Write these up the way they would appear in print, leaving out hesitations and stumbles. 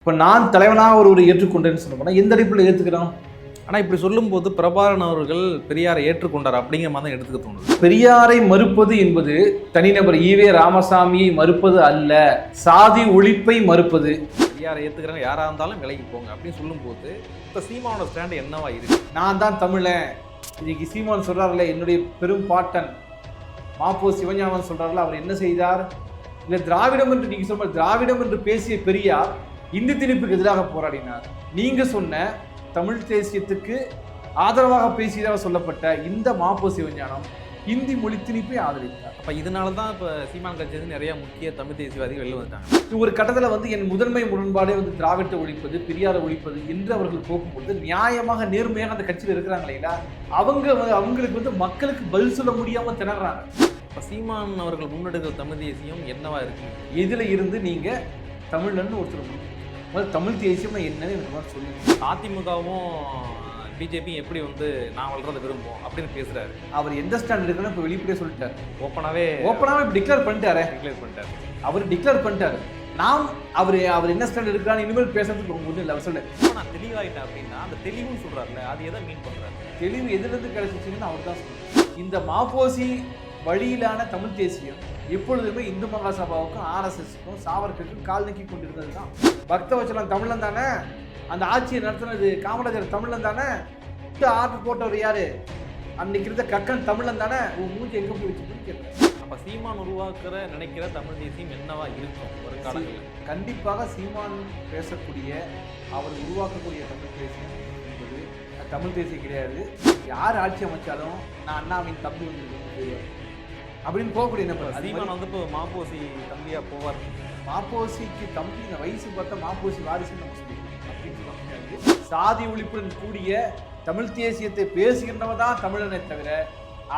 இப்போ நான் தலைவனாக ஒரு ஏற்றுக்கொண்டேன்னு சொல்ல போனால் எந்த அடிப்பில் ஏற்றுக்கிறோம்? ஆனால் இப்படி சொல்லும்போது பிரபாகரன் அவர்கள் பெரியாரை ஏற்றுக்கொண்டார் அப்படிங்கிற மாதிரி தான் எடுத்துக்க தோணுது. பெரியாரை மறுப்பது என்பது தனிநபர் ஈவே ராமசாமியை மறுப்பது அல்ல, சாதி ஒழிப்பை மறுப்பது. பெரியாரை ஏற்றுக்கிறவங்க யாராக இருந்தாலும் விலகி போங்க அப்படின்னு சொல்லும்போது இப்போ சீமானோட ஸ்டாண்டு என்னவா இருக்கு? நான் தான் தமிழன். இன்னைக்கு சீமான் சொல்றாருல, என்னுடைய பெரும் பாட்டன் மாப்போ சிவஞானம் சொல்றாருல, அவர் என்ன செய்தார்? இல்லை திராவிடம் என்று நீங்க சொல்ற திராவிடம் என்று பேசிய பெரியார் இந்தி திணிப்புக்கு எதிராக போராடினார். நீங்க சொன்ன தமிழ் தேசியத்துக்கு ஆதரவாக பேசியதாக சொல்லப்பட்ட இந்த மாப்போ சிவஞானம் இந்தி மொழி திணிப்பை ஆதரித்தார். அப்போ இதனால தான் இப்போ சீமான் கட்சியிலிருந்து நிறைய முக்கிய தமிழ் தேசியவாதிகள் வெளில வந்துட்டாங்க. ஒரு கட்டத்தில் என் முதன்மை முரண்பாடே திராவிடத்தை ஒழிப்பது, பெரியாரை ஒழிப்பது என்று அவர்கள் போகும்போது நியாயமாக நேர்மையாக அந்த கட்சியில் இருக்கிறாங்க இல்லைங்களா, அவங்களுக்கு மக்களுக்கு பதில் சொல்ல முடியாம திணறாங்க. இப்போ சீமான் அவர்கள் முன்னெடுக்கிற தமிழ் தேசியம் என்னவா இருக்கு? எதுல இருந்து நீங்க தமிழ்லன்னு ஒருத்தர் தமிழ் தேசியம் என்னன்னு எனக்கு சொல்லுங்க. அதிமுகவும் பிஜேபி எப்படி நான் வளர்றதை விரும்புவோம் அப்படின்னு பேசுறாரு. அவர் எந்த ஸ்டாண்ட் இருக்குன்னு இப்போ வெளிப்படையே சொல்லிட்டாரு. ஓப்பனாவே டிக்ளேர் பண்ணிட்டாரு. அவர் டிக்ளேர் பண்ணிட்டாரு. நாம் அவர் என்ன ஸ்டாண்ட் இருக்கான்னு இனிமேல் பேசுறதுக்கு ஒன்றும் இல்லை. அவர் சொல்ல நான் தெளிவாயிட்டேன் அப்படின்னா அந்த தெளிவுன்னு சொல்றாருல, அது எதை மீன் பண்றாரு? தெளிவு எதுல இருந்து கிடைச்சிச்சுன்னு அவர் தான் சொல்றாரு. இந்த மாப்போசி வழியிலான தமிழ் தேசியம் எப்பொழுதுமே இந்து மகாசபாவுக்கும் RSSக்கும் சாவர்கருக்கும் கால் நீக்கி கொண்டிருந்தது தான். பக்தவச்சலம் தமிழன் தானே, அந்த ஆட்சியை நடத்தினது காமராஜர் தமிழன் தானே, ஆர்டர் போட்டவர் யாரு, அன்னைக்கு இருந்த கக்கன் தமிழன் தானே, மூஞ்சி எங்க போய் வச்சு கேட்கிறேன். அப்ப சீமான் நினைக்கிற தமிழ் தேசியம் என்னவா இருக்கும் ஒரு காலங்களில்? கண்டிப்பாக சீமான் பேசக்கூடிய, அவர் உருவாக்கக்கூடிய தமிழ் தேசியம் என்பது தமிழ் தேசியம் கிடையாது. யார் ஆட்சி அமைச்சாலும் நான் அண்ணாவின் தம்பி அப்படின்னு போகக்கூடிய நம்பர். சீமான் இப்போ மாப்போசி தம்பியா போவார். மாப்போசிக்கு தம்பி இந்த வயசு பார்த்தா மாப்போசி வாரிசுன்னு நம்ம சொல்லிக்கலாம் அப்படின்னு சொல்ல. சாதி ஒழிப்புடன் கூடிய தமிழ் தேசியத்தை பேசுகின்றவ தான் தமிழனை தவிர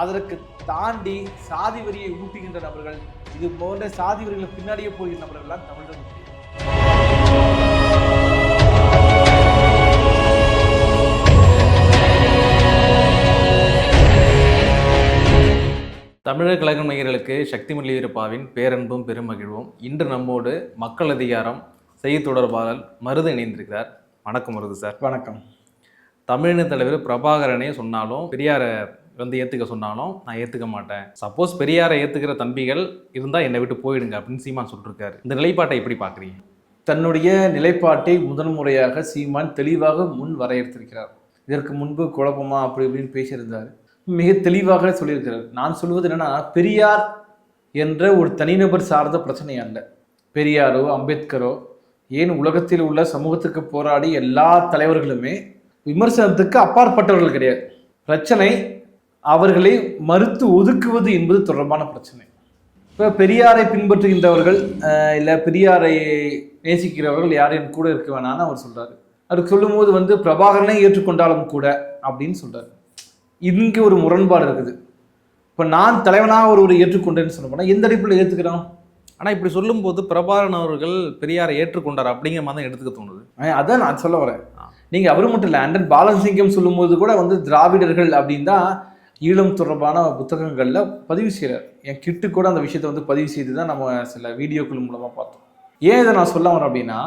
அதற்கு தாண்டி சாதி வரியை ஊட்டுகின்ற நபர்கள், இது போன்ற சாதி வரிகளை பின்னாடியே போகிற நபர்கள் தான் தமிழர். தமிழர் கழக நேயர்களுக்கு சக்தி மல்லிகரப்பாவின் பேரன்பும் பெருமகிழ்வும். இன்று நம்மோடு மக்கள் அதிகாரம் செய்தி தொடர்பாளர் மருது இணைந்திருக்கிறார். வணக்கம் மருது சார். வணக்கம். தமிழின தலைவர் பிரபாகரனே சொன்னாலும் பெரியாரை ஏற்றுக்க சொன்னாலும் நான் ஏற்றுக்க மாட்டேன், சப்போஸ் பெரியாரை ஏற்றுக்கிற தம்பிகள் இருந்தால் என்னை விட்டு போயிடுங்க அப்படின்னு சீமான் சொல்லியிருக்காரு. இந்த நிலைப்பாட்டை எப்படி பார்க்குறீங்க? தன்னுடைய நிலைப்பாட்டை முதன்முறையாக சீமான் தெளிவாக முன் வரையறுத்திருக்கிறார். இதற்கு முன்பு குழப்பமா அப்படி இப்படின்னு பேசியிருந்தார். மிக தெளிவாக சொல்லியிருக்கிறார். நான் சொல்வது என்னன்னா, பெரியார் என்ற ஒரு தனிநபர் சார்ந்த பிரச்சனை அல்ல. பெரியாரோ அம்பேத்கரோ, ஏன் உலகத்தில் உள்ள சமூகத்துக்கு போராடி எல்லா தலைவர்களுமே விமர்சனத்துக்கு அப்பாற்பட்டவர்கள் கிடையாது. பிரச்சனை அவர்களை மறுத்து ஒதுக்குவது என்பது தொடர்பான பிரச்சனை. இப்போ பெரியாரை பின்பற்றுகின்றவர்கள் இல்லை பெரியாரை நேசிக்கிறவர்கள் யாரும் என் கூட இருக்க வேணான்னு அவர் சொல்றாரு. அதுக்கு சொல்லும்போது பிரபாகரனை ஏற்றுக்கொண்டாலும் கூட அப்படின்னு சொல்றாரு. இங்கே ஒரு முரண்பாடு இருக்குது. இப்போ நான் தலைவனாக ஒரு ஏற்றுக்கொண்டேன்னு சொல்ல போனால் எந்த அடிப்பில் ஏற்றுக்கிறோம்? ஆனால் இப்படி சொல்லும்போது பிரபாகரன் அவர்கள் பெரியாரை ஏற்றுக்கொண்டார் அப்படிங்கிற மாதிரி தான் எடுத்துக்க தோணுது. அதான் நான் சொல்ல வரேன். நீங்கள் அவர் மட்டும் இல்லை, அண்டன் பாலசிங்கம் சொல்லும்போது கூட திராவிடர்கள் அப்படின்னு தான் ஈழம் தொடர்பான புத்தகங்களில் பதிவு செய்கிறார். என் கிட்டு கூட அந்த விஷயத்தை பதிவு செய்து தான் நம்ம சில வீடியோக்கள் மூலமாக பார்த்தோம். ஏன் இதை நான் சொல்ல வரேன் அப்படின்னா,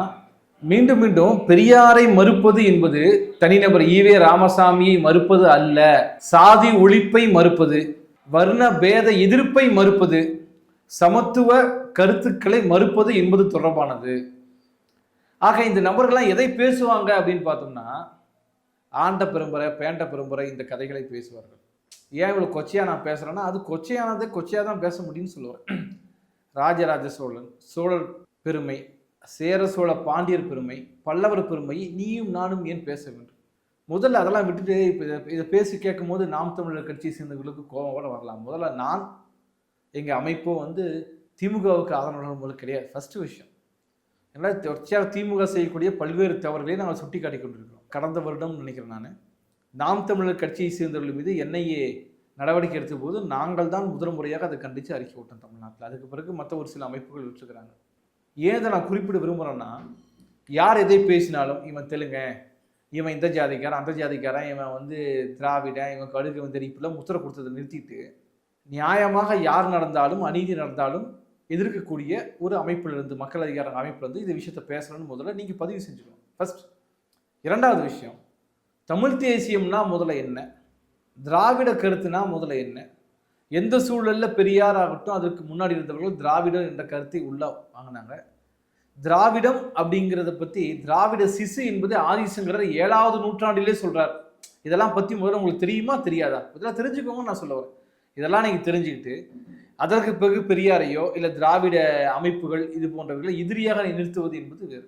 மீண்டும் மீண்டும் பெரியாரை மறுப்பது என்பது தனிநபர் ஈவே ராமசாமியை மறுப்பது அல்ல, சாதி ஒழிப்பை மறுப்பது, வர்ண பேத எதிர்ப்பை மறுப்பது, சமத்துவ கருத்துக்களை மறுப்பது என்பது தொடர்பானது. ஆக இந்த நபர்கள்லாம் எதை பேசுவாங்க அப்படின்னு பார்த்தோம்னா, ஆண்ட பெரும்பறை பேண்ட பெரும்பறை இந்த கதைகளை பேசுவார்கள். ஏன் இவ்வளவு கொச்சையா நான் பேசுறேன்னா, அது கொச்சையா தான் பேச முடியும்னு சொல்லுவேன். ராஜராஜ சோழன், சோழர் பெருமை, சேர சோழ பாண்டியர் பெருமை, பல்லவர் பெருமை நீயும் நானும் ஏன் பேச வேண்டும்? முதல்ல அதெல்லாம் விட்டுட்டு இப்போ இதை பேசி கேட்கும் போது நாம் தமிழர் கட்சியை சேர்ந்தவர்களுக்கு கோபம் கூட வரலாம். முதல்ல நான் எங்கள் அமைப்போ திமுகவுக்கு ஆதரவாளர்கள் கிடையாது. ஃபர்ஸ்ட் விஷயம். ஏன்னா தொடர்ச்சியாக திமுக செய்யக்கூடிய பல்வேறு தவறுகளையும் நாங்கள் சுட்டி காட்டி கொண்டிருக்கிறோம். கடந்த வருடம் நினைக்கிறேன் நாம் தமிழர் கட்சியை சேர்ந்தவர்கள் மீது NIA நடவடிக்கை எடுத்த போது நாங்கள் தான் முதல் முறையாக அதை கண்டித்து அறிக்கை விட்டோம் தமிழ்நாட்டில். அதுக்கு பிறகு மற்ற ஒரு சில அமைப்புகள் விட்டுருக்கிறாங்க. ஏன் இதை நான் குறிப்பிட விரும்புகிறேன்னா, யார் எதை பேசினாலும் இவன் தெலுங்க, இவன் இந்த ஜாதிக்காரன் அந்த ஜாதிக்காரன், இவன் திராவிடன், இவன் கடுகு இப்படிலாம் முத்திரை கொடுத்ததை நிறுத்திட்டு நியாயமாக யார் நடந்தாலும் அநீதி நடந்தாலும் எதிர்க்கக்கூடிய ஒரு அமைப்பிலிருந்து, மக்கள் அதிகார அமைப்பிலிருந்து இந்த விஷயத்தை பேசணும்னு முதல்ல நீங்கள் பதிவு செஞ்சுக்கணும் ஃபர்ஸ்ட். இரண்டாவது விஷயம், தமிழ் தேசியம்னா முதல்ல என்ன, திராவிட கருத்துனா முதல்ல என்ன, எந்த சூழலில் பெரியார் ஆகட்டும் அதற்கு முன்னாடி இருந்தவர்கள் திராவிடம் என்ற கருத்தை உள்ள வாங்கினாங்க. திராவிடம் அப்படிங்கிறத பற்றி திராவிட சிசு என்பது ஆதிசங்கரர் 7வது நூற்றாண்டிலே சொல்கிறார். இதெல்லாம் பற்றி முதல்ல உங்களுக்கு தெரியுமா தெரியாதா? இதெல்லாம் தெரிஞ்சுக்கோங்க நான் சொல்ல வரேன். இதெல்லாம் நீங்கள் தெரிஞ்சுக்கிட்டு அதற்கு பிறகு பெரியாரையோ இல்லை திராவிட அமைப்புகள் இது போன்றவர்களை எதிரியாக நிறுத்துவது என்பது வேறு.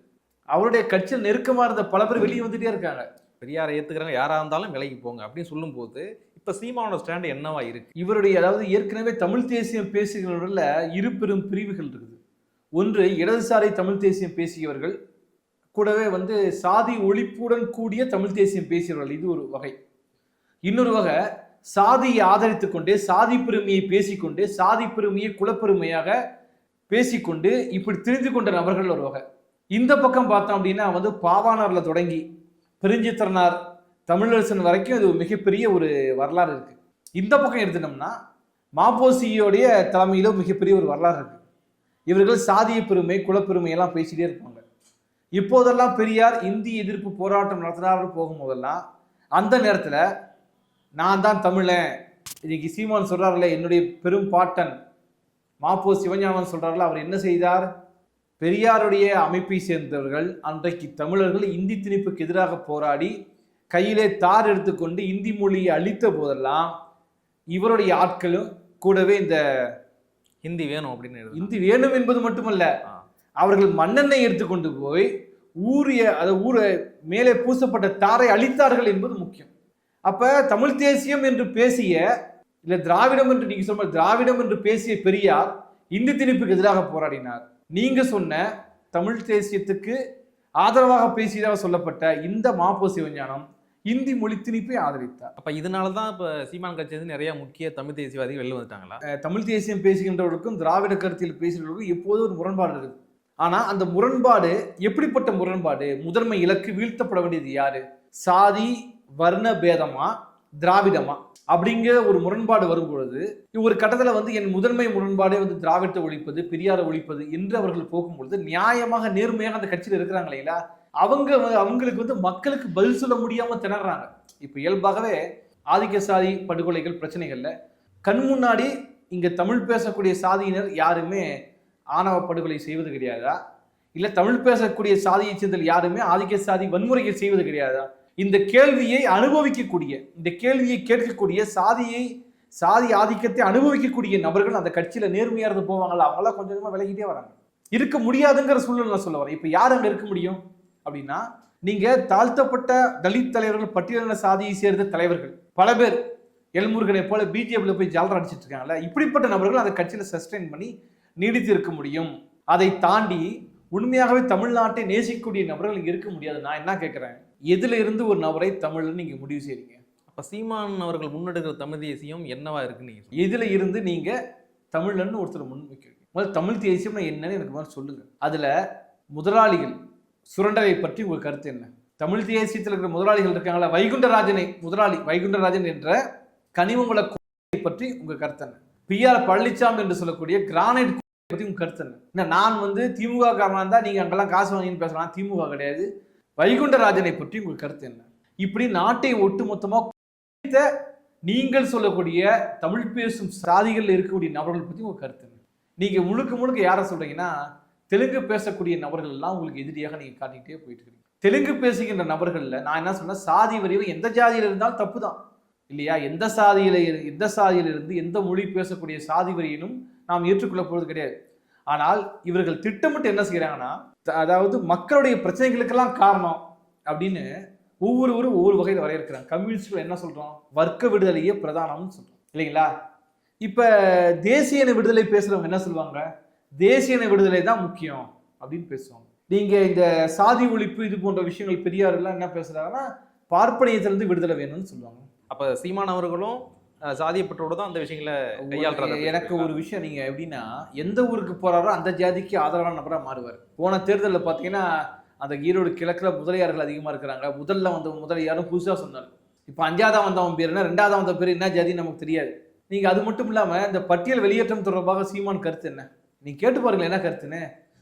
அவருடைய கட்சியில் நெருக்கமாக இருந்த பல பேர் வெளியே வந்துட்டே இருக்காங்க. பெரியாரை ஏற்றுக்கிறாங்க, யாராக இருந்தாலும் விலைக்கு போங்க அப்படின்னு சொல்லும்போது இப்போ சீமானோட ஸ்டாண்டு என்னவா இருக்கு? இவருடைய அதாவது ஏற்கனவே தமிழ் தேசியம் பேசுகிறவர்களில் இரு பெரும் பிரிவுகள் இருக்குது. ஒன்று இடதுசாரி தமிழ் தேசியம் பேசியவர்கள், கூடவே சாதி ஒழிப்புடன் கூடிய தமிழ் தேசியம் பேசியவர்கள், இது ஒரு வகை. இன்னொரு வகை சாதியை ஆதரித்து கொண்டே சாதி பெருமையை பேசிக்கொண்டு சாதி பெருமையை குலப்பெருமையாக பேசிக்கொண்டு இப்படி தெரிந்து கொண்ட நபர்கள் ஒரு வகை. இந்த பக்கம் பார்த்தோம் அப்படின்னா பாவாணர்ல தொடங்கி பெருஞ்சித்திரனார் தமிழரசன் வரைக்கும் இது மிகப்பெரிய ஒரு வரலாறு இருக்கு. இந்த பக்கம் எடுத்துட்டோம்னா மாப்போசியோடைய தலைமையில மிகப்பெரிய ஒரு வரலாறு இருக்கு. இவர்கள் சாதிய பெருமை குலப்பெருமை எல்லாம் பேசிட்டே இருப்பாங்க. இப்போதெல்லாம் பெரியார் இந்தி எதிர்ப்பு போராட்டம் நடத்தினார்னு போகும்போதெல்லாம் அந்த நேரத்தில் நான் தான் தமிழன், இன்னைக்கு சீமான் சொல்றாருல என்னுடைய பெரும் பாட்டன் மாப்போ சிவஞானன் சொல்றாருல, அவர் என்ன செய்தார்? பெரியாருடைய அமைப்பை சேர்ந்தவர்கள் அன்றைக்கு தமிழர்கள் இந்தி திணிப்புக்கு எதிராக போராடி கையிலே தார் எடுத்துக்கொண்டு இந்தி மொழியை அழித்த போதெல்லாம் இவருடைய ஆட்களும் கூடவே இந்த ஹிந்தி வேணும் அப்படின்னு, இந்தி வேணும் என்பது மட்டுமல்ல, அவர்கள் மண்ணெண்ணெய் எடுத்துக்கொண்டு போய் ஊரை மேலே பூசப்பட்ட தாரை அழித்தார்கள் என்பது முக்கியம். அப்ப தமிழ் தேசியம் என்று பேசிய இல்ல திராவிடம் என்று நீங்க சொல்ற திராவிடம் என்று பேசிய பெரியார் இந்தி திணிப்புக்கு எதிராக போராடினார். நீங்க சொன்ன தமிழ் தேசியத்துக்கு ஆதரவாக பேசியதாக சொல்லப்பட்ட இந்த மாப்போ சிவஞானம் இந்தி மொழி திணிப்பை ஆதரித்தார். அப்ப இதனாலதான் இப்ப சீமான் கட்சி நிறைய முக்கிய தமிழ் தேசியவாதிகள் வெளில வந்துட்டாங்களா? தமிழ் தேசியம் பேசுகின்றவர்களுக்கும் திராவிட கருத்தில் பேசுகிறவர்களுக்கும் எப்போதும் ஒரு முரண்பாடு இருக்கு. ஆனா அந்த முரண்பாடு எப்படிப்பட்ட முரண்பாடு? முதன்மை இலக்கு வீழ்த்தப்பட வேண்டியது யாரு? சாதி வர்ண பேதமா திராவிடமா அப்படிங்கிற ஒரு முரண்பாடு வரும்பொழுது ஒரு கட்டத்தில் என் முதன்மை முரண்பாடே திராவிடத்தை ஒழிப்பது பெரியாரை ஒழிப்பது என்று அவர்கள் போகும்பொழுது நியாயமாக நேர்மையாக அந்த கட்சியில் இருக்கிறாங்க இல்லைங்களா, அவங்களுக்கு மக்களுக்கு பதில் சொல்ல முடியாம திணறாங்க. இப்ப இயல்பாகவே ஆதிக்க சாதி படுகொலைகள் பிரச்சனைகள்ல கண் முன்னாடி இங்க தமிழ் பேசக்கூடிய சாதியினர் யாருமே ஆணவ படுகொலை செய்வது கிடையாதா? இல்ல தமிழ் பேசக்கூடிய சாதியை சேர்ந்த யாருமே ஆதிக்க சாதி வன்முறைகள் செய்வது கிடையாதா? இந்த கேள்வியை அனுபவிக்கக்கூடிய, இந்த கேள்வியை கேட்கக்கூடிய சாதி ஆதிக்கத்தை அனுபவிக்கக்கூடிய நபர்கள் அந்த கட்சியில நேர்மையா இருந்து போவாங்களா? அவங்களாம் கொஞ்சம் கொஞ்சமா விலகிட்டே வராங்க. இருக்க முடியாதுங்கிற சூழ்நிலை சொல்ல வரேன். இப்ப யார் அங்க இருக்க முடியும் அப்படின்னா, நீங்க தாழ்த்தப்பட்ட தலித் தலைவர்கள், பட்டியலின சாதியை சேர்ந்த தலைவர்கள் பல பேர் எல்முருகனை போல பிஜேபியில போய் ஜாலரா அடிச்சிட்டு இருக்காங்கல்ல, இப்படிப்பட்ட நபர்கள் அந்த கட்சியில சஸ்டெயின் பண்ணி நீடித்து இருக்க முடியும். அதை தாண்டி உண்மையாகவே தமிழ்நாட்டை நேசிக்கக்கூடிய நபர்கள் இங்க இருக்க முடியாது. நான் என்ன கேட்கிறேன், எதுல இருந்து ஒரு நபரை தமிழ்னு நீங்க முடிவு செய்றீங்க? அப்ப சீமான் அவர்கள் முன்னெடுக்கிற தமிழ் தேசியம் என்னவா இருக்குன்னு நீங்க எதுல இருந்து நீங்க தமிழ்னு ஒருத்தர் முன் வைக்கிறீங்க? முதல்ல தமிழ் தேசியம்னா என்னன்னு எனக்கு மாதிரி சொல்லுங்க. அதுல முதலாளிகள் சுரண்டலை பற்றி உங்க கருத்து என்ன? தமிழ் தேசியத்தில் இருக்கிற முதலாளிகள் இருக்காங்களா, வைகுண்டராஜனை முதலாளி வைகுண்டராஜன் என்ற கனிமங்குள பற்றி உங்க கருத்து என்ன? பிஆர் பழனிசாமி என்று சொல்லக்கூடிய கிரானைட் பற்றி உங்க கருத்து என்ன? நான் திமுக காரணம் இருந்தா நீங்க அங்கெல்லாம் காசு வாங்கின்னு பேசலாம், திமுக கிடையாது. வைகுண்டராஜனை பற்றி உங்க கருத்து என்ன? இப்படி நாட்டை ஒட்டுமொத்தமா நீங்கள் சொல்லக்கூடிய தமிழ் பேசும் சாதிகள் இருக்கக்கூடிய நபர்கள் பற்றி உங்க கருத்து என்ன? நீங்க முழுக்க யாரை சொல்றீங்கன்னா, தெலுங்கு பேசக்கூடிய நபர்கள் எல்லாம் உங்களுக்கு எதிரியாக நீங்க காட்டிக்கிட்டே போயிட்டு இருக்கீங்க. தெலுங்கு பேசுகின்ற நபர்கள்ல நான் என்ன சொன்ன, சாதி வரிவு எந்த ஜாதியில இருந்தாலும் தப்பு தான் இல்லையா? எந்த சாதியில இருந்து எந்த மொழி பேசக்கூடிய சாதி வரியினும் நாம் ஏற்றுக்கொள்ள போவது கிடையாது. ஆனால் இவர்கள் திட்டமிட்டு என்ன செய்யறாங்கன்னா, அதாவது மக்களுடைய பிரச்சனைகளுக்கெல்லாம் காரணம் அப்படின்னு ஒவ்வொருவரும் ஒவ்வொரு வகையில் வரையறுக்கிறாங்க. கம்யூனிஸ்ட்கள் என்ன சொல்றோம், வர்க்க விடுதலையே பிரதானம்னு சொல்றோம் இல்லைங்களா? இப்ப தேசிய இன விடுதலை பேசுறவங்க என்ன சொல்லுவாங்க, தேசிய இன விடுதலை தான் முக்கியம் அப்படின்னு பேசுவாங்க. நீங்க இந்த சாதி ஒழிப்பு இது போன்ற விஷயங்கள் பெரியார் எல்லாம் என்ன பேசுறாங்கன்னா, பார்ப்பனியத்திலிருந்து விடுதலை வேணும்னு சொல்லுவாங்க. அப்ப சீமான் அவர்களும் சாதியப்பட்டோட தான் அந்த விஷயங்களை கையாளுறாங்க. எனக்கு ஒரு விஷயம், நீங்க எப்படின்னா எந்த ஊருக்கு போறாரோ அந்த ஜாதிக்கு ஆதரவான நபராக மாறுவார். போன தேர்தலில் பார்த்தீங்கன்னா அந்த ஈரோடு கிழக்குல முதலியார்கள் அதிகமாக இருக்கிறாங்க. முதல்ல முதலியாரும் புதுசாக சொன்னார். இப்போ 5ஆவதா வந்தவன் பேர் என்ன, 2ஆவதா வந்த பேர் என்ன ஜாதின்னு நமக்கு தெரியாது. நீங்க அது மட்டும் இல்லாம இந்த பட்டியல் வெளியேற்றம் தொடர்பாக சீமான் கருத்து என்ன? நீ கேட்டு பாருங்களேன் என்ன கருத்துன்னு.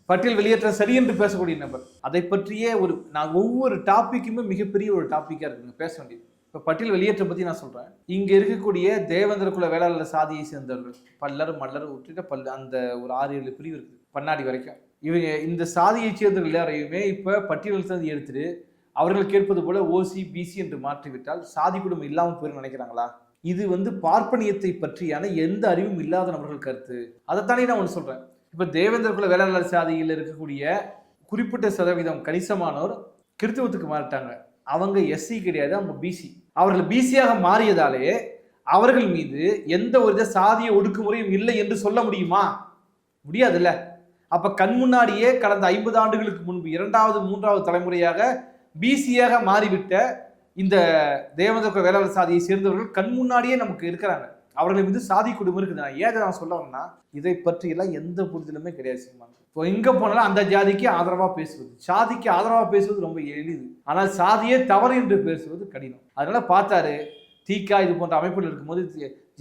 பட்டியல் வெளியேற்ற சரி என்று பேசக்கூடிய நபர். அதை பற்றியே நான் ஒவ்வொரு டாபிக்குமே மிகப்பெரிய ஒரு டாபிக்கா இருக்குங்க பேச வேண்டியது. இப்ப பட்டியல் வெளியேற்றம் பத்தி நான் சொல்றேன். இங்க இருக்கக்கூடிய தேவேந்திர குல வேளாளர் சாதியை சேர்ந்தவர்கள் பல்லர் மல்லர் விட்டுட்டு அந்த ஒரு 6-7 பிரிவு இருக்குது பன்னாடி வரைக்கும். இவங்க இந்த சாதியை சேர்ந்தவர்கள் எல்லாரையுமே இப்ப பட்டியல் சாதி எடுத்துட்டு அவர்கள் கேட்பது போல ஓசி பிசி என்று மாற்றிவிட்டால் சாதி குடும்பம் இல்லாமல் போய் நினைக்கிறாங்களா? இது பார்ப்பனியத்தை பற்றியான எந்த அறிவும் இல்லாத நபர்கள் கருத்து. அதைத்தானே நான் ஒன்று சொல்றேன். இப்ப தேவேந்திர குல வேளாளர் சாதியில் இருக்கக்கூடிய குறிப்பிட்ட சதவீதம் கணிசமானோர் கிறித்துவத்துக்கு மாறிட்டாங்க. அவங்க எஸ்சி கிடையாது, அவங்க பிசி. அவர்கள் பிசியாக மாறியதாலே அவர்கள் மீது எந்த ஒரு சாதிய ஒடுக்குமுறையும் இல்லை என்று சொல்ல முடியுமா? முடியாதுல்ல. அப்ப கண் முன்னாடியே கடந்த 50 ஆண்டுகளுக்கு முன்பு 2வது 3வது தலைமுறையாக பிசியாக மாறிவிட்ட இந்த தேவேந்திர குல வேளாளர் சாதியை சேர்ந்தவர்கள் கண் முன்னாடியே நமக்கு இருக்கிறாங்க. அவர்கள் மீது சாதி குடும்பம் இருக்குது. நான் ஏன் நான் சொல்லணும்னா இதை பற்றியெல்லாம் எந்த புரிதலுமே கிடையாது. சீமான் இப்போ எங்க போனாலும் அந்த ஜாதிக்கு ஆதரவா பேசுவது, சாதிக்கு ஆதரவா பேசுவது ரொம்ப எளிது. ஆனால் சாதியே தவறு என்று பேசுவது கடினம். அதனால பார்த்தாரு தீகா இது போன்ற அமைப்புகள் இருக்கும்போது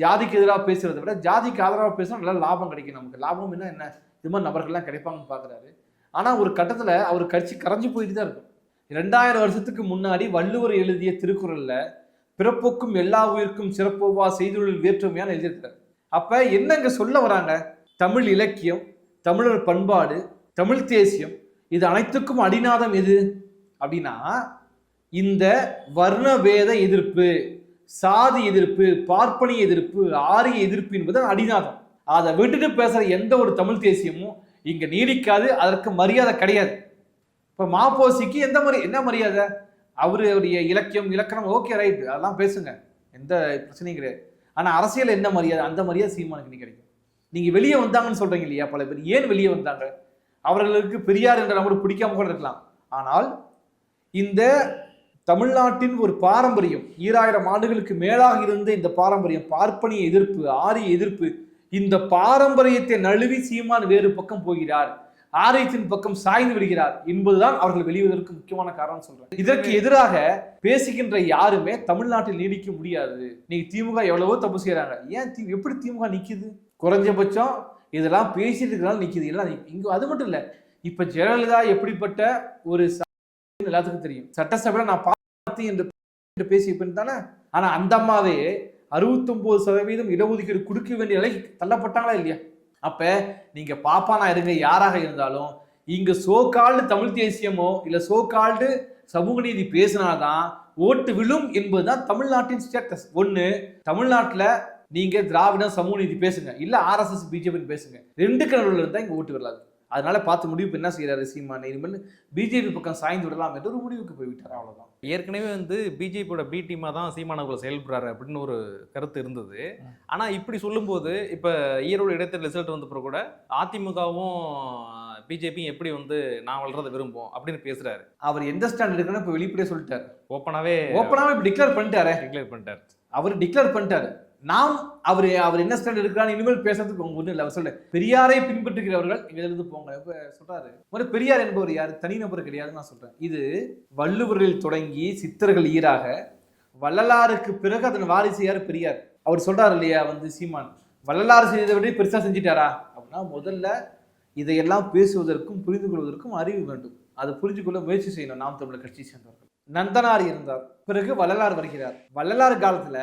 ஜாதிக்கு எதிராக பேசுறதை விட ஜாதிக்கு ஆதரவா பேசினா நல்லா லாபம் கிடைக்கும். நமக்கு லாபம் என்ன இது மாதிரி நபர்கள்லாம் கிடைப்பாங்கன்னு பாக்குறாரு. ஆனா ஒரு கட்டத்துல அவர் கட்சி கரைஞ்சு போயிட்டு தான் இருக்கும். 2000 வருஷத்துக்கு முன்னாடி வள்ளுவர் எழுதிய திருக்குறள்ல பிறப்போக்கும் எல்லா உயிர்க்கும் சிறப்போவா செய்தொழில் வேற்றுமையான எழுதியிருக்காரு. அப்ப என்னங்க சொல்ல வராங்க? தமிழ் இலக்கியம், தமிழர் பண்பாடு, தமிழ் தேசியம் இது அனைத்துக்கும் அடிநாதம் எது அப்படின்னா இந்த வர்ண வேத எதிர்ப்பு, சாதி எதிர்ப்பு, பார்ப்பனிய எதிர்ப்பு, ஆரிய எதிர்ப்பு என்பது அடிநாதம். அதை விட்டுட்டு பேசுற எந்த ஒரு தமிழ் தேசியமும் இங்க நீடிக்காது. அதற்கு மரியாதை கிடையாது. இப்ப மாப்போசிக்கு என்ன மரியாதை? அவருடைய இலக்கியம் இலக்கணம் ஓகே ரைட், அதெல்லாம் பேசுங்க, எந்த பிரச்சனையும் கிடையாது. ஆனா அரசியல் என்ன மரியாதை? அந்த மரியாதை சீமானுக்கு நீ கிடைக்கும். நீங்க வெளியே வந்தாங்கன்னு சொல்றீங்க இல்லையா, பல பேர் ஏன் வெளியே வந்தாங்க? அவர்களுக்கு பெரியார் என்ற நபர் பிடிக்காம கூட இருக்கலாம். ஆனால் இந்த தமிழ்நாட்டின் ஒரு பாரம்பரியம் 2000 ஆண்டுகளுக்கு மேலாக இருந்த இந்த பாரம்பரியம், பார்ப்பனிய எதிர்ப்பு, ஆரிய எதிர்ப்பு, இந்த பாரம்பரியத்தை நழுவி சீமான் வேறு பக்கம் போகிறார், ஆரியத்தின் பக்கம் சாய்ந்து விடுகிறார் என்பதுதான் அவர்கள் வெளிவதற்கு முக்கியமான காரணம் சொல்றேன். இதற்கு எதிராக பேசுகின்ற யாருமே தமிழ்நாட்டில் நீடிக்க முடியாது. நீங்க திமுக எவ்வளவோ தப்பு செய்யறாங்க, ஏன் எப்படி திமுக நிக்குது? குறைஞ்சபட்சம் இதெல்லாம் பேசிட்டு இருக்கிறனால நிக்குது. எல்லாம் இங்க அது மட்டும் இல்ல, இப்ப ஜெயலலிதா எப்படிப்பட்ட ஒரு எல்லாத்துக்கும் தெரியும். சட்டசபையில நான் பார்த்து என்று பேசிய பெண் தானே. ஆனா அந்த அம்மாவே 69% இடஒதுக்கீடு கொடுக்க வேண்டிய நிலைக்கு தள்ளப்பட்டாங்களா இல்லையா? அப்ப நீங்க பாப்பானா இருங்க, யாராக இருந்தாலும் இங்க சோகால்டு தமிழ் தேசியமோ இல்ல சோகால்டு சமூக நீதி பேசினாதான் ஓட்டு விழும் என்பதுதான் தமிழ்நாட்டின் ஸ்டேட்டஸ். ஒண்ணு, தமிழ்நாட்டுல நீங்க திராவிடம் சமூக நீதி பேசுங்க, இல்ல RSS பிஜேபி பேசுங்க. 2 கணவர்கள் இருந்தா இங்க ஓட்டு வரலாது. அதனால பார்த்து முடிவு என்ன செய்யறாரு சீமான், இனிமேல் பிஜேபி பக்கம் சாய்ந்து விடலாம் என்ற ஒரு முடிவுக்கு போய்விட்டார். அவ்வளவுதான். ஏற்கனவே பிஜேபியோட பி டீமா தான் சீமானவர்கள் செயல்படுறாரு அப்படின்னு ஒரு கருத்து இருந்தது. ஆனா இப்படி சொல்லும்போது இப்ப ஈரோடு இடைத்தேர்தல் ரிசல்ட் வந்த பிறகு கூட அதிமுகவும் பிஜேபியும் எப்படி நான் வளர்றதை விரும்பும் அப்படின்னு பேசுறாரு. அவர் எந்த ஸ்டாண்ட் இருக்குன்னு இப்ப வெளிப்படையா சொல்லிட்டாரு. ஓப்பனாவே இப்ப டிக்ளேர் பண்ணிட்டாரு. அவர் டிக்ளேர் பண்ணிட்டாரு. நாம் அவர் என்ன ஸ்டாண்ட் இருக்கிறான்னு இனிமேல் பேசுறதுக்கு ஒன்றும் இல்லை. அவர் சொல்ல பெரியாரை பின்பற்றுகிறவர்கள் இங்கிருந்து போங்க. இப்ப சொல்றாரு பெரியார் என்பவர் யாரு? தனிநபர் கிடையாதுன்னு நான் சொல்றேன். இது வள்ளுவரில் தொடங்கி சித்தர்கள் ஈராக வள்ளலாருக்கு பிறகு அதன் வாரிசு யாரு? பெரியார். அவர் சொல்றாரு இல்லையா சீமான் வள்ளலார் செய்ததை விட பெருசா செஞ்சுட்டாரா அப்படின்னா, முதல்ல இதையெல்லாம் பேசுவதற்கும் புரிந்து கொள்வதற்கும் அறிவு வேண்டும். அதை புரிஞ்சு கொள்ள முயற்சி செய்யணும். நாம் தமிழர் கட்சி சேர்ந்தவர்கள். நந்தனார் இருந்தார், பிறகு வள்ளலார் வருகிறார். வள்ளலார் காலத்துல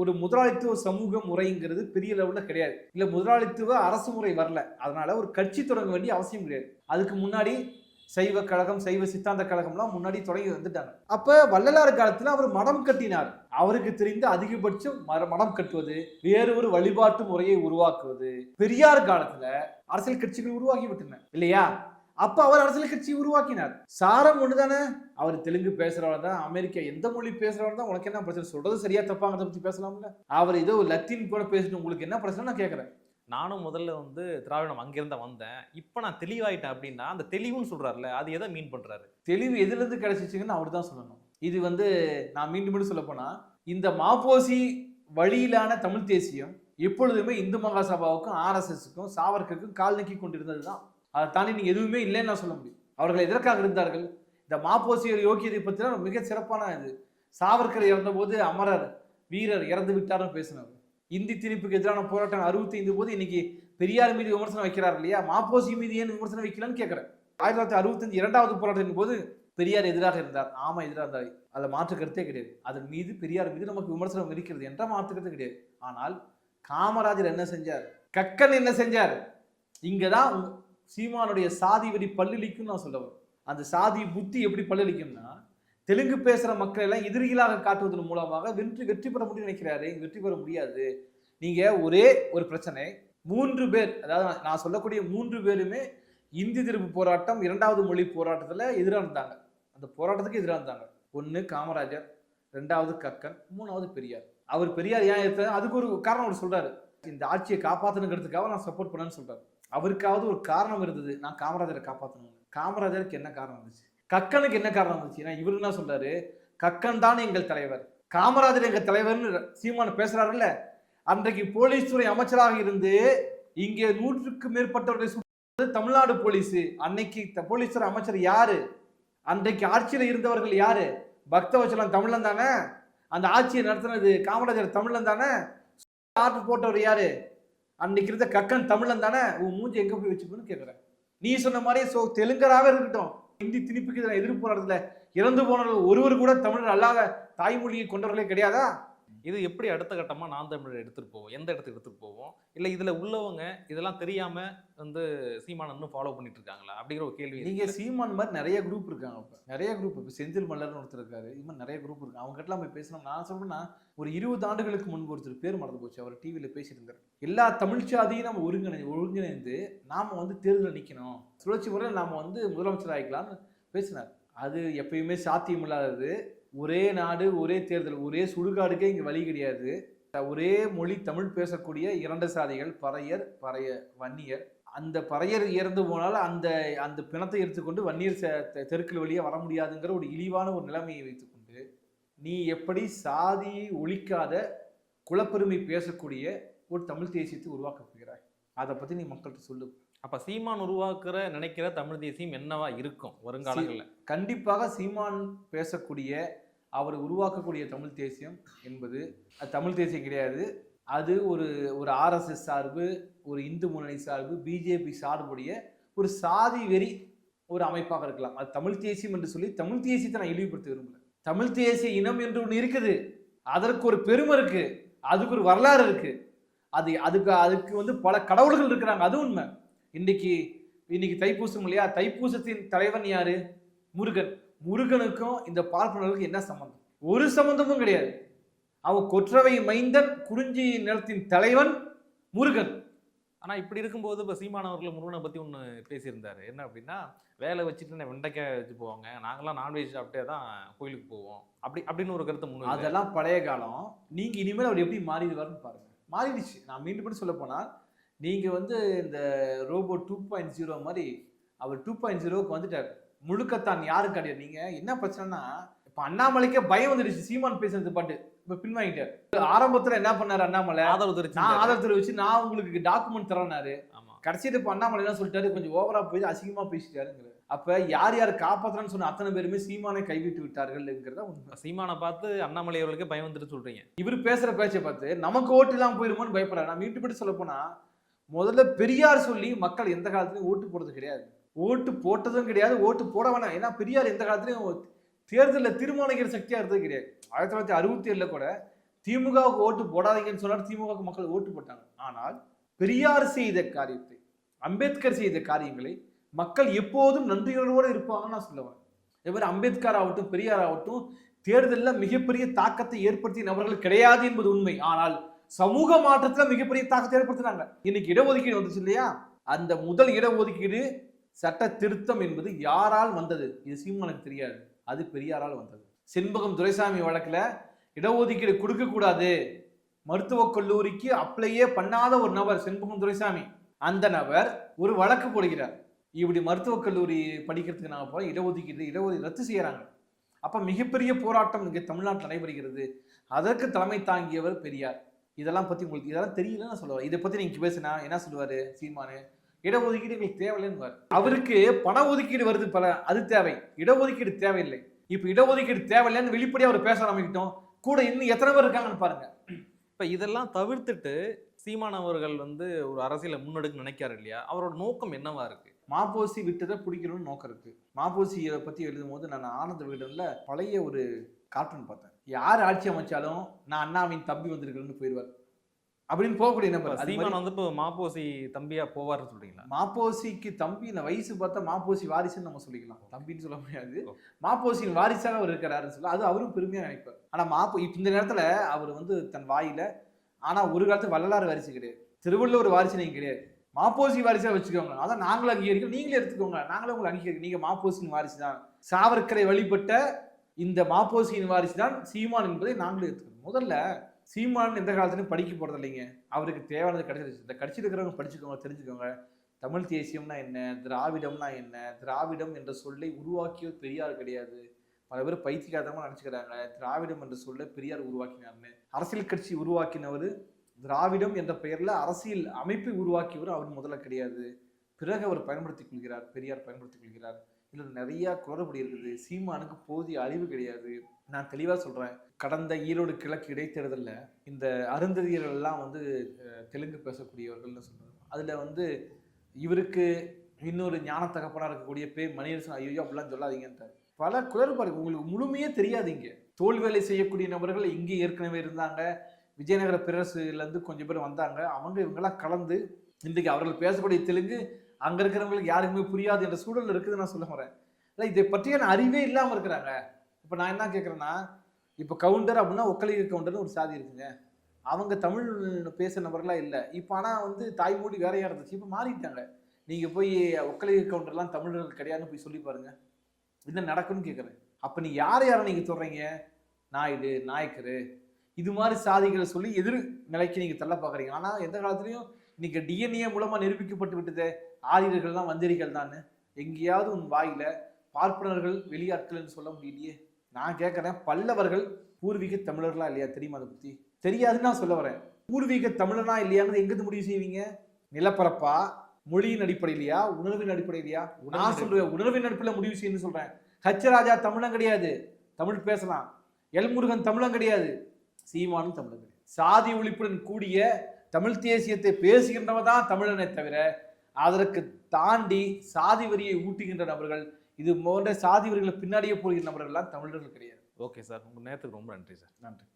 ஒரு முதலாளித்துவ சமூக முறைங்கிறது பெரிய லெவல்ல கிடையாது. இல்ல முதலாளித்துவ அரசு முறை வரல, அதனால ஒரு கட்சி தொடங்க வேண்டிய அவசியம் கிடையாது. அதுக்கு முன்னாடி சைவ கழகம், சைவ சித்தாந்த கழகம்லாம் முன்னாடி தொடங்கி வந்துட்டாங்க. அப்ப வள்ளலார் காலத்துல அவர் மடம் கட்டினார். அவருக்கு தெரிந்த அதிகபட்சம் மடம் கட்டுவது, வேறு ஒரு வழிபாட்டு முறையை உருவாக்குவது. பெரியார் காலத்துல அரசியல் கட்சிகள் உருவாகி விட்டன இல்லையா? அப்ப அவர் அரசியல் கட்சி உருவாக்கினார். சாரம் ஒண்ணுதானே. அவர் தெலுங்கு பேசுறவர் தான், அமெரிக்கா எந்த மொழி பேசுறவர் தான், உனக்கு என்ன பிரச்சனை? சொல்றது சரியா தப்பாங்கிறத பத்தி பேசலாம்ல. அவர் ஏதோ லத்தீன் கூட பேசிட்டு உங்களுக்கு என்ன பிரச்சனை நான் கேட்கறேன். நானும் முதல்ல திராவிடம் அங்கிருந்த வந்தேன், இப்ப நான் தெளிவாயிட்டேன் அப்படின்னா அந்த தெளிவுன்னு சொல்றாருல, அது எதை மீன் பண்றாரு? தெளிவு எதுல இருந்து கிடைச்சிச்சுன்னு அவர் தான் சொல்லணும். இது நான் மீண்டும் சொல்ல போனா, இந்த மாப்போசி வழியிலான தமிழ் தேசியம் எப்பொழுதுமே இந்து மகாசபாவுக்கும் RSSக்கும் சாவர்கருக்கும் கால் நீக்கி கொண்டிருந்ததுதான். அதை தாண்டி நீங்க எதுவுமே இல்லைன்னு நான் சொல்ல முடியும். அவர்கள் எதற்காக இருந்தார்கள்? இந்த மாப்போசியர் யோக்கியதை பத்தினா மிக சிறப்பான இது. சாவர்கர் இறந்த போது அமரர் வீரர் இறந்து விட்டார்னு பேசினார். இந்தி திணிப்புக்கு எதிரான போராட்டம் 65 போது இன்னைக்கு பெரியார் மீது விமர்சனம் வைக்கிறார் இல்லையா, மாப்போசி மீது ஏன் விமர்சனம் வைக்கலன்னு கேட்கிறேன். 1965 இரண்டாவது போராட்டத்தின் போது பெரியார் எதிராக இருந்தார். ஆமா, எதிராக இருந்தார். அதை மாற்று கருத்தே கிடையாது. அதன் மீது பெரியார் மீது நமக்கு விமர்சனம் இருக்கிறது என்ற மாற்று கருத்து கிடையாது. ஆனால் காமராஜர் என்ன செஞ்சார், கக்கன் என்ன செஞ்சார், இங்கதான் சீமானுடைய சாதி வெறி பல்லிழிக்கும் நான் சொல்ல வரேன். அந்த சாதி புத்தி எப்படி பல்லிழிக்கும்னா, தெலுங்கு பேசுற மக்களை எல்லாம் எதிரிகளாக காட்டுவதன் மூலமாக வெற்றி பெற முடியும் நினைக்கிறாரு. வெற்றி பெற முடியாது. நீங்க ஒரே ஒரு பிரச்சனை, 3 பேர், அதாவது நான் சொல்லக்கூடிய 3 பேருமே இந்தி எதிர்ப்பு போராட்டம், இரண்டாவது மொழி போராட்டத்துல எதிராக இருந்தாங்க. அந்த போராட்டத்துக்கு எதிராக இருந்தாங்க. 1 காமராஜர், 2வது கக்கன், 3வது பெரியார். அவர் பெரியார் ஏன் எடுத்தாரு, அதுக்கு ஒரு காரணம் அவர் சொல்றாரு. இந்த ஆட்சியை காப்பாற்றணுங்கிறதுக்காக நான் சப்போர்ட் பண்ணேன்னு சொல்றாரு. அவருக்காவது ஒரு காரணம் இருந்தது, நான் காமராஜரை காப்பாற்றணும். காமராஜருக்கு என்ன காரணம் இருந்துச்சு, கக்கனுக்கு என்ன காரணம் இருந்துச்சு? ஏன்னா இவரு என்ன சொல்றாரு, கக்கன் தான் எங்கள் தலைவர், காமராஜர் எங்கள் தலைவர்னு சீமான் பேசுறாருல்ல. அன்றைக்கு போலீஸ் துறை அமைச்சராக இருந்து இங்கே 100க்கும் மேற்பட்டவர்களை சுட்டது தமிழ்நாடு போலீஸ். அன்னைக்கு போலீஸ் துறை அமைச்சர் யாரு? அன்றைக்கு ஆட்சியில் இருந்தவர்கள் யாரு? பக்தவச்சலம் தமிழன் தானே. அந்த ஆட்சியை நடத்தினது காமராஜர் தமிழன் தானே. ஆர்டர் போட்டவர் யாரு? அன்னைக்கு இருந்த கக்கன் தமிழன் தானே. உன் மூஞ்சி எங்க போய் வச்சுக்கணும்னு கேட்கிறேன். நீ சொன்ன மாதிரி தெலுங்கராகவே இருக்கட்டும், இந்தி திணிப்புக்கு எதிர்ப்பு போராட்டத்துல இறந்து போனவர்கள் ஒருவர் கூட தமிழர் அல்லாத தாய்மொழியை கொண்டவர்களே கிடையாதா? இது எப்படி அடுத்த கட்டமா நாம் தமிழர் எடுத்துட்டு போவோம், எந்த இடத்துக்கு எடுத்துட்டு போவோம்? இல்ல இதுல உள்ளவங்க இதெல்லாம் தெரியாம சீமான் இன்னும் ஃபாலோ பண்ணிட்டு இருக்காங்களா அப்படிங்கிற ஒரு கேள்வி. நீங்க சீமான் மாதிரி நிறைய குரூப் இருக்காங்க. இப்ப நிறைய குரூப், இப்ப செந்தில் மல்லர்னு ஒருத்தர் இருக்காரு, இது நிறைய குரூப் இருக்கு. அவங்க கிட்ட போய் பேசணும். நான் சொல்றேன்னா, ஒரு 20 ஆண்டுகளுக்கு முன்பு ஒருத்தர் பேர் மறந்து போச்சு, அவர் டிவியில பேசிட்டு இருந்தார். எல்லா தமிழ் சாதியும் நம்ம ஒருங்கிணைந்து நாம தேர்தலில் நிக்கணும், சுழற்சி முறையில் நாம முதலமைச்சர் ஆகிக்கலாம்னு பேசினார். அது எப்பயுமே சாத்தியம் இல்லாதது. ஒரே நாடு, ஒரே தேர்தல், ஒரே சுடுகாடுக்கே இங்க வழி கிடையாது. ஒரே மொழி தமிழ் பேசக்கூடிய 2 சாதிகள், பறையர் வன்னியர். அந்த பறையர் இறந்து போனால் அந்த அந்த பிணத்தை எடுத்துக்கொண்டு வன்னியர் தெருக்கள் வழியே வர முடியாதுங்கிற ஒரு இழிவான ஒரு நிலைமையை வைத்துக்கொண்டு நீ எப்படி சாதியை ஒழிக்காத குலப்பெருமை பேசக்கூடிய ஒரு தமிழ் தேசியத்தை உருவாக்க போகிறாய்? அதை பத்தி நீ மக்கள்கிட்ட சொல்லு. அப்ப சீமான் நினைக்கிற தமிழ் தேசியம் என்னவா இருக்கும் வருங்காலங்களில்? கண்டிப்பாக சீமான் பேசக்கூடிய, அவர் உருவாக்கக்கூடிய தமிழ் தேசியம் என்பது அது தமிழ் தேசியம் கிடையாது. அது ஒரு RSS சார்பு, ஒரு இந்து முன்னணி சார்பு, பிஜேபி சார்புடைய ஒரு சாதி வெறி ஒரு அமைப்பாக இருக்கலாம். அது தமிழ் தேசியம் என்று சொல்லி தமிழ் தேசியத்தை நான் இழிவுபடுத்த விரும்பல. தமிழ் தேசிய இனம் என்று ஒன்று இருக்குது, அதற்கு ஒரு பெருமை இருக்கு, அதுக்கு ஒரு வரலாறு இருக்கு, அதுக்கு பல கடவுள்கள் இருக்கிறாங்க, அது உண்மை. இன்னைக்கு தைப்பூசம் இல்லையா? தைப்பூசத்தின் தலைவன் யாரு? முருகன். முருகனுக்கும் இந்த பார்ப்பனர்களுக்கு என்ன சம்பந்தம்? ஒரு சம்பந்தமும் கிடையாது. அவன் கொற்றவை மைந்தன், குறிஞ்சி நிலத்தின் தலைவன் முருகன். ஆனா இப்படி இருக்கும்போது இப்ப சீமான் அவர்கள் முருகனை பத்தி ஒண்ணு பேசியிருந்தாரு. என்ன அப்படின்னா, வேலை வச்சுட்டு வெண்டைக்காய் வச்சு போவாங்க, நாங்கெல்லாம் நான்வெஜ் சாப்பிட்டே தான் கோயிலுக்கு போவோம் அப்படின்னு ஒரு கருத்தை முன்னாடி. அதெல்லாம் பழைய காலம். நீங்க இனிமேல் அவர் எப்படி மாறிடுவாருன்னு பாருங்க. மாறிடுச்சு. நான் மீண்டும் சொல்ல போனால், நீங்க இந்த ரோபோ 2.0 மாதிரி அவர் 2.0க்கு வந்துட்டார். முழுக்கத்தான் யாரும் கிடையாது. நீங்க என்ன பிரச்சனைனா, இப்ப அண்ணாமலைக்கே பயம் வந்துடுச்சு சீமான் பேசுறது பாட்டு. இப்ப பின்வாங்கிட்டார். ஆரம்பத்துல என்ன பண்ணாரு அண்ணாமலை? ஆதரவு தெரிவிச்சு நான் உங்களுக்கு டாக்குமெண்ட் தரேன்னாரு. கடைசியில இப்ப அண்ணாமலை என்ன சொல்லிட்டாரு, கொஞ்சம் ஓவரா போய் அசிங்கமா பேசிட்டாருங்கிற. அப்ப யார் காப்பாத்துறான்னு சொன்ன அத்தனை பேருமே சீமானை கைவிட்டு விட்டார்கள்ங்கிறத உண்மை. சீமானை பார்த்து அண்ணாமலை அவர்களுக்கு பயம் வந்துட்டு சொல்றீங்க. இவர் பேசுற பேச்சை பார்த்து நமக்கு ஓட்டு இல்லாம போயிருமோன்னு பயப்படுறாரு. நான் வீட்டு சொல்ல போனா, முதல்ல பெரியார் சொல்லி மக்கள் எந்த காலத்துலயும் ஓட்டு போடுறது கிடையாது, ஓட்டு போட்டதும் கிடையாது, ஓட்டு போட வேணாம். ஏன்னா பெரியார் எந்த காலத்துலயும் தேர்தலில் தீர்மானிக்கிற சக்தியா இருந்தது கிடையாது. 1967 கூட திமுகவுக்கு ஓட்டு போடாதீங்கன்னு சொன்னார், திமுகவுக்கு மக்கள் ஓட்டு போட்டாங்க. ஆனால் பெரியார் செய்த காரியத்தை, அம்பேத்கர் செய்த காரியங்களை மக்கள் எப்போதும் நன்றிகளோடு இருப்பாங்கன்னு நான் சொல்லுவேன். இதே மாதிரி அம்பேத்கர் ஆகட்டும், பெரியார் ஆகட்டும், தேர்தலில் மிகப்பெரிய தாக்கத்தை ஏற்படுத்திய நபர்கள் கிடையாது என்பது உண்மை. ஆனால் சமூக மாற்றத்துல மிகப்பெரிய தாக்கத்தை ஏற்படுத்தினாங்க. இன்னைக்கு இடஒதுக்கீடு வந்துச்சு இல்லையா? அந்த முதல் இடஒதுக்கீடு சட்ட திருத்தம் என்பது யாரால் வந்தது? இது சீமானுக்கு தெரியாது, அது பெரியாரால் வந்தது. செண்பகம் துரைசாமி வழக்குல இடஒதுக்கீடு கொடுக்க கூடாது, மருத்துவக் கல்லூரிக்கு அப்ளையே பண்ணாத ஒரு நபர் செண்பகம் துரைசாமி. அந்த நபர் ஒரு வழக்கு போடுகிறார், இப்படி மருத்துவக் கல்லூரி படிக்கிறதுக்கு நாங்கள் போய் இடஒதுக்கீடு ரத்து செய்யறாங்க. அப்ப மிகப்பெரிய போராட்டம் இங்கே தமிழ்நாட்டில் நடைபெறுகிறது. அதற்கு தலைமை தாங்கியவர் பெரியார். இதெல்லாம் பத்தி உங்களுக்கு இதெல்லாம் தெரியலன்னு நான் சொல்லுவார். இதை பத்தி நீங்க பேசினா என்ன சொல்லுவாரு சீமானு? இடஒதுக்கீடு எங்களுக்கு தேவையில்லைன்னு. அவருக்கு பண ஒதுக்கீடு வருது, அது தேவை, இடஒதுக்கீடு தேவையில்லை. இப்ப இடஒதுக்கீடு தேவையில்லைன்னு வெளிப்படையா அவர் பேச ஆரம்பிக்கிட்டோம். கூட இன்னும் எத்தனை பேர் இருக்காங்கன்னு பாருங்க. இப்ப இதெல்லாம் தவிர்த்துட்டு சீமான் அவர்கள் வந்து ஒரு அரசியலை முன்னெடுக்க நினைக்காரு இல்லையா, அவரோட நோக்கம் என்னவா இருக்கு? மாப்போசி விட்டதை பிடிக்கணும்னு நோக்கம் இருக்கு. மாப்போசியை பத்தி எழுதும் போது நான் ஆனந்த விகடன்ல பழைய ஒரு கார்ட்டூன் பார்த்தேன். யார் ஆட்சி அமைச்சாலும் நான் அண்ணாவின் தம்பி வந்திருக்கிறேன்னு போயிடுவார் அப்படின்னு போகக்கூடிய நபர். அது சீமான் வந்து இப்போ மாப்போசி தம்பியா போவார்னு சொல்றீங்களா? மாப்போசிக்கு தம்பி இந்த வயசு பார்த்தா மாப்போசி வாரிசுன்னு நம்ம சொல்லிக்கலாம், தம்பின்னு சொல்ல முடியாது. மாப்போசியின் வாரிசாக அவர் இருக்கிறாருன்னு சொல்ல அது அவரும் பெருமையா நினைப்பார். ஆனா இப்ப இந்த நேரத்துல அவர் வந்து தன் வாயில ஆனா ஒரு காலத்து வள்ளலார் வாரிசு கிடையாது, திருவள்ளுவர் வாரிசு நீங்க கிடையாது, மாப்போசி வாரிசா வச்சுக்கோங்க. அதான் நாங்களும் அங்கீகரிக்கிறோம், நீங்களே எடுத்துக்கோங்க, நாங்களும் உங்களை அங்கீகரிக்கிறோம், நீங்க மாப்போசியின் வாரிசு தான், சாவர்க்கரை வழிபட்ட இந்த மாப்போசியின் வாரிசு தான் சீமான் என்பதை நாங்களும் எடுத்துக்கணும். முதல்ல சீமான் எந்த காலத்துலையும் படிக்க போறது இல்லைங்க, அவருக்கு தேவையானது கிடைச்சிருச்சு. இந்த கட்சியிருக்கிறவங்க படிச்சுக்கோங்க, தெரிஞ்சுக்கோங்க. தமிழ் தேசியம்னா என்ன, திராவிடம்னா என்ன, திராவிடம் என்ற சொல்லை உருவாக்கியது பெரியார் கிடையாது. பல பேர் பைத்தியகாரமா நினைச்சுக்கிறாங்க திராவிடம் என்ற சொல்லை பெரியார் உருவாக்கினார்னு. அரசியல் கட்சி உருவாக்கினவர் திராவிடம் என்ற பெயர்ல அரசியல் அமைப்பை உருவாக்கியவர் அவர் முதல்ல கிடையாது. பிறகு அவர் பயன்படுத்திக் கொள்கிறார், பெரியார் பயன்படுத்திக் கொள்கிறார். இதுல நிறைய குளறுபடி இருக்குது. சீமானுக்கு போதிய அறிவு கிடையாது. நான் தெளிவா சொல்றேன், கடந்த ஈரோடு கிழக்கு இடைத்தேர்தல்ல இந்த அருந்ததியர்கள் எல்லாம் வந்து தெலுங்கு பேசக்கூடியவர்கள்னு சொல்றாங்க. அதுல வந்து இவருக்கு இன்னொரு ஞான தகப்பனா இருக்கக்கூடிய மணியரசன் ஐயோ அப்படிலாம் சொல்லாதீங்கன்றார். பல குளறுபாடு உங்களுக்கு முழுமையே தெரியாதீங்க. தோல் வேலை செய்யக்கூடிய நபர்கள் இங்கே ஏற்கனவே இருந்தாங்க, விஜயநகர பேரரசுல இருந்து கொஞ்சம் பேர் வந்தாங்க, அவங்க இவங்கெல்லாம் கலந்து இன்றைக்கு அவர்கள் பேசக்கூடிய தெலுங்கு அங்க இருக்கிறவங்களுக்கு யாருக்குமே புரியாது என்ற சூழல் இருக்குது. நான் சொல்ல வரேன், இல்லை இதை பற்றியான அறிவே இல்லாம இருக்கிறாங்க. இப்ப நான் என்ன கேட்கறேன்னா, இப்ப கவுண்டர் அப்படின்னா ஒக்கலிக கவுண்டர்னு ஒரு சாதி இருக்குங்க, அவங்க தமிழ் பேச நபர்களா இல்லை. இப்ப ஆனா வந்து தாய்மொழி வேறையா இருந்துச்சு, இப்ப மாறிட்டாங்க. நீங்க போய் ஒக்கலிக கவுண்டர்லாம் தமிழர்கள் கிடையாதுன்னு போய் சொல்லி பாருங்க, என்ன நடக்கும்னு கேட்குறேன். அப்போ நீ யாரை நீங்க சொல்றீங்க, நாயுடு நாயக்கரு இது மாதிரி சாதிகளை சொல்லி எதிர் நிலைக்கு நீங்க தள்ள பார்க்குறீங்க. ஆனால் எந்த காலத்துலையும் இன்னைக்கு டிஎன்ஏ மூலமா நிரூபிக்கப்பட்டு விட்டதே ஆரியர்கள் தான் வந்தேரிகள் தான். எங்கேயாவது உன் வாயில பார்ப்பனர்கள் வெளியாட்கள்னு சொல்ல முடியலையே. நான் கேட்குறேன், பல்லவர்கள் பூர்வீக தமிழர்களா இல்லையா தெரியுமா? அதை பற்றி தெரியாதுன்னு நான் சொல்ல வரேன். பூர்வீக தமிழனா இல்லையாங்கிறது எங்கிருந்து முடிவு செய்வீங்க? நிலப்பரப்பா, மொழியின் அடிப்படையிலையா, உணர்வின் அடிப்படையிலையா? நான் சொல்றேன் உணர்வின் அடிப்படையில் முடிவு செய்யணும்னு சொல்றேன். ஹச்சராஜா தமிழன் கிடையாது, தமிழ் பேசலாம். எல்முருகன் தமிழன் கிடையாது, சீமானும் தமிழன் கிடையாது. சாதி ஒழிப்புடன் கூடிய தமிழ் தேசியத்தை பேசுகின்றவன் தான் தமிழனை தவிர அதற்கு தாண்டி சாதி வரியை ஊட்டுகின்ற நபர்கள், இது போன்ற சாதி வரிகளை பின்னாடியே போகிற நபர்கள்லாம் தமிழர்கள் கிடையாது. ஓகே சார், உங்க நேரத்துக்கு ரொம்ப நன்றி சார். நன்றி.